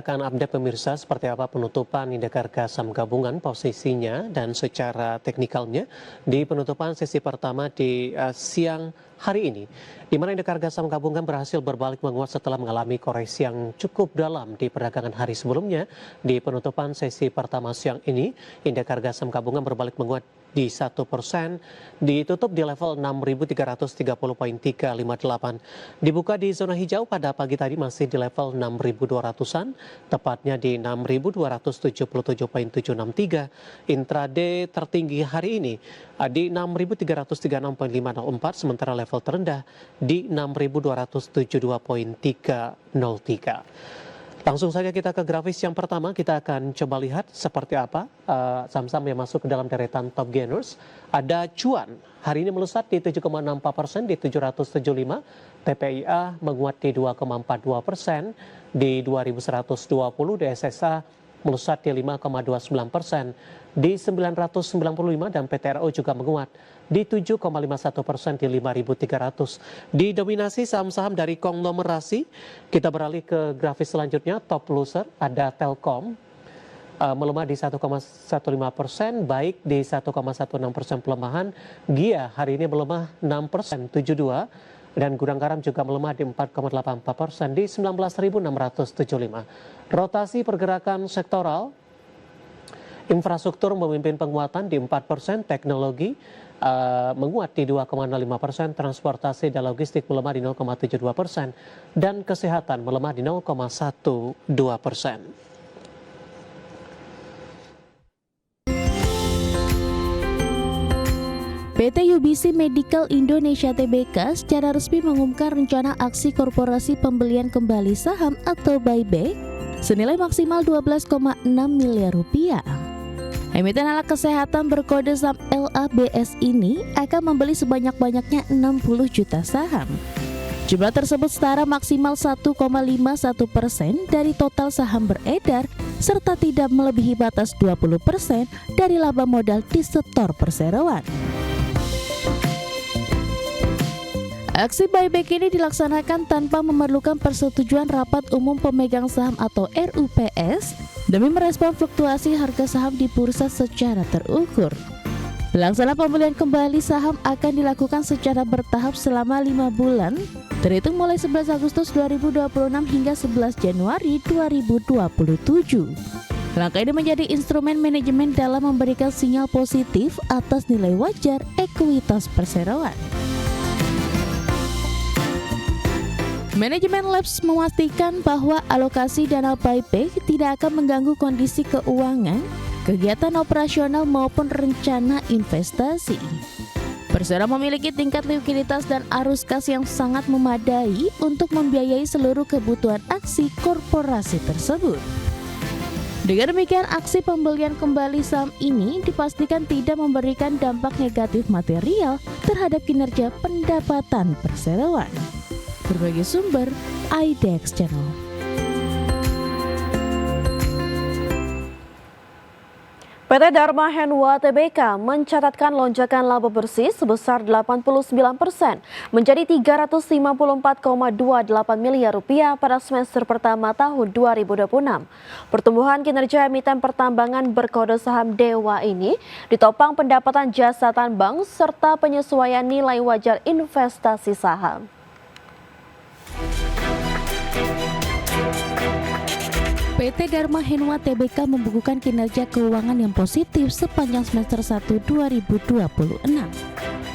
kita akan update pemirsa seperti apa penutupan indeks harga saham gabungan posisinya dan secara teknikalnya di penutupan sesi pertama di siang hari ini, di mana indeks harga saham gabungan berhasil berbalik menguat setelah mengalami koreksi yang cukup dalam di perdagangan hari sebelumnya. Di penutupan sesi pertama siang ini, indeks harga saham gabungan berbalik menguat di 1%, ditutup di level 6.330.358. Dibuka di zona hijau pada pagi tadi masih di level 6.200-an, tepatnya di 6.277.763. Intraday tertinggi hari ini di 6.336.504, sementara level terendah di 6.272.303. Langsung saja kita ke grafis yang pertama, kita akan coba lihat seperti apa saham-saham yang masuk ke dalam deretan top gainers. Ada cuan, hari ini melesat di 7,64% di 775, TPIA menguat di 2,42%, di 2120, DSSA melesat di 5,29%, di 995, dan PTRO juga menguat di 7,51% di 5.300. Didominasi saham-saham dari konglomerasi. Kita beralih ke grafis selanjutnya, top loser ada Telkom melemah di 1,15%, baik di 1,16% pelemahan. Gia hari ini melemah 6%, 72, dan Gudang Garam juga melemah di 4,84% di 19.675. Rotasi pergerakan sektoral, infrastruktur memimpin penguatan di 4%, teknologi menguat di 2,05%, transportasi dan logistik melemah di 0,72%, dan kesehatan melemah di 0,12%. PT UBC Medical Indonesia Tbk secara resmi mengumumkan rencana aksi korporasi pembelian kembali saham atau buyback senilai maksimal 12,6 miliar rupiah. Emiten alat kesehatan berkode saham LABS ini akan membeli sebanyak-banyaknya 60 juta saham. Jumlah tersebut setara maksimal 1,51% dari total saham beredar serta tidak melebihi batas 20% dari laba modal di setor perseroan. Aksi buyback ini dilaksanakan tanpa memerlukan persetujuan Rapat Umum Pemegang Saham atau RUPS demi merespon fluktuasi harga saham di bursa secara terukur. Pelaksanaan pembelian kembali saham akan dilakukan secara bertahap selama 5 bulan, terhitung mulai 11 Agustus 2026 hingga 11 Januari 2027. Langkah ini menjadi instrumen manajemen dalam memberikan sinyal positif atas nilai wajar ekuitas perseroan. Manajemen Labs memastikan bahwa alokasi dana buyback tidak akan mengganggu kondisi keuangan, kegiatan operasional maupun rencana investasi. Persero memiliki tingkat likuiditas dan arus kas yang sangat memadai untuk membiayai seluruh kebutuhan aksi korporasi tersebut. Dengan demikian, aksi pembelian kembali saham ini dipastikan tidak memberikan dampak negatif material terhadap kinerja pendapatan perseroan. Berbagai sumber, IDX Channel. PT Dharma Henwa Tbk mencatatkan lonjakan laba bersih sebesar 89% menjadi 354,28 miliar rupiah pada semester pertama tahun 2026. Pertumbuhan kinerja emiten pertambangan berkode saham Dewa ini ditopang pendapatan jasa tambang serta penyesuaian nilai wajar investasi saham. PT Dharma Henwa Tbk membukukan kinerja keuangan yang positif sepanjang semester 1 2026.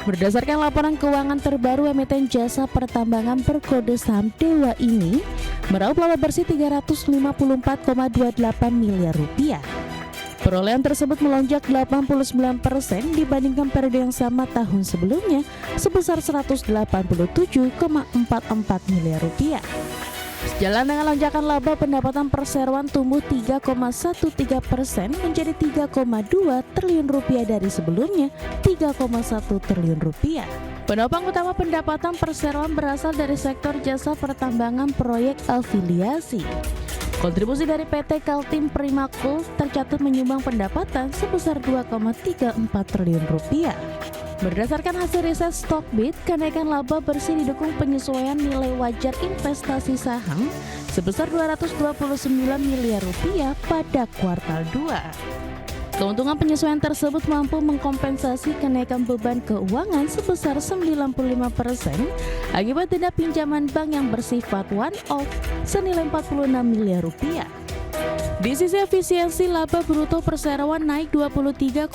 Berdasarkan laporan keuangan terbaru, emiten jasa pertambangan berkode saham Dewa ini meraup laba bersih 354,28 miliar rupiah. Perolehan tersebut melonjak 89% dibandingkan periode yang sama tahun sebelumnya sebesar 187,44 miliar rupiah. Sejalan dengan lonjakan laba, pendapatan perseroan tumbuh 3,13% menjadi 3,2 triliun rupiah dari sebelumnya 3,1 triliun rupiah. Penopang utama pendapatan perseroan berasal dari sektor jasa pertambangan proyek afiliasi. Kontribusi dari PT Kaltim Primakul tercatat menyumbang pendapatan sebesar 2,34 triliun rupiah. Berdasarkan hasil riset Stockbit, kenaikan laba bersih didukung penyesuaian nilai wajar investasi saham sebesar Rp229 miliar pada kuartal 2. Keuntungan penyesuaian tersebut mampu mengkompensasi kenaikan beban keuangan sebesar 95% akibat denda pinjaman bank yang bersifat one-off senilai Rp46 miliar. Di sisi efisiensi, laba bruto perseroan naik 23,45%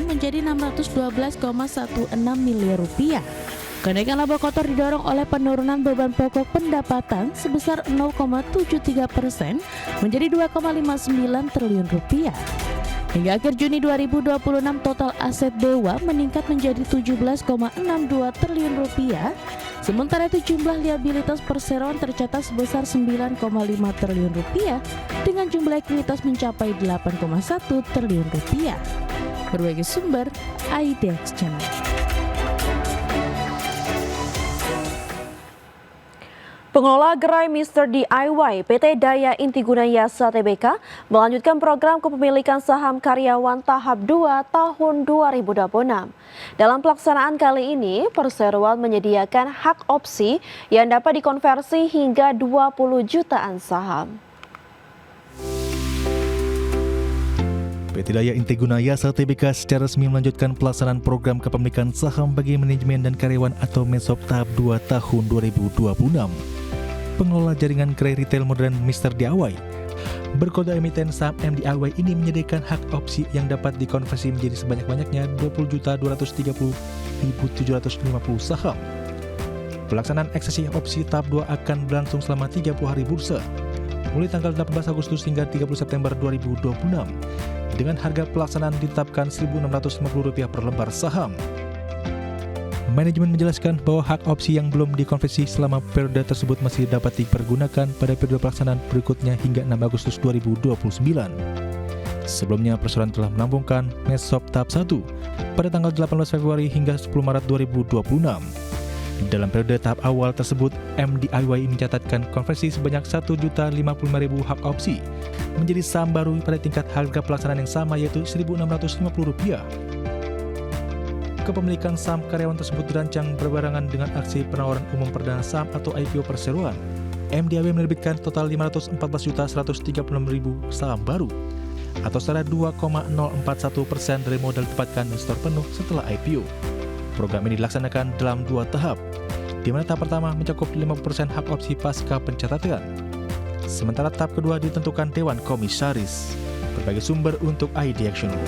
menjadi Rp612,16 miliar. Kenaikan laba kotor didorong oleh penurunan beban pokok pendapatan sebesar 0,73% menjadi Rp2,59 triliun. Hingga akhir Juni 2026, total aset Dewa meningkat menjadi Rp17,62 triliun. Sementara itu jumlah liabilitas perseroan tercatat sebesar Rp9,5 triliun dengan jumlah ekuitas mencapai Rp8,1 triliun. Berbagai sumber IDX Channel. Pengelola gerai Mr. DIY PT Daya Inti Gunayasa Tbk melanjutkan program kepemilikan saham karyawan tahap 2 tahun 2026. Dalam pelaksanaan kali ini, perseroan menyediakan hak opsi yang dapat dikonversi hingga 20 jutaan saham. PT Daya Inti Gunayasa Tbk secara resmi melanjutkan pelaksanaan program kepemilikan saham bagi manajemen dan karyawan atau MESOP tahap 2 tahun 2026. Pengelola jaringan gerai retail modern Mr. DIY berkode emiten saham MDIY ini menyediakan hak opsi yang dapat dikonversi menjadi sebanyak-banyaknya 20.230.750 saham. Pelaksanaan eksesi opsi tahap 2 akan berlangsung selama 30 hari bursa, mulai tanggal 18 Agustus hingga 30 September 2026, dengan harga pelaksanaan ditetapkan Rp1.650 per lembar saham. Manajemen menjelaskan bahwa hak opsi yang belum dikonversi selama periode tersebut masih dapat dipergunakan pada periode pelaksanaan berikutnya hingga 6 Agustus 2029. Sebelumnya, perseroan telah melampungkan MESOP tahap 1 pada tanggal 18 Februari hingga 10 Maret 2026. Dalam periode tahap awal tersebut, MDIY mencatatkan konversi sebanyak 1.055.000 hak opsi menjadi saham baru pada tingkat harga pelaksanaan yang sama yaitu Rp1.650. Kepemilikan saham karyawan tersebut dirancang berbarengan dengan aksi penawaran umum perdana saham atau IPO perseroan. MDIY menerbitkan total 514.130.000 saham baru atau setara 2,041% dari modal didapatkan investor penuh setelah IPO. Program ini dilaksanakan dalam 2 tahap, di mana tahap pertama mencakup 50% hak opsi pasca pencatatan. Sementara tahap kedua ditentukan Dewan Komisaris. Berbagai sumber untuk IDX Channel.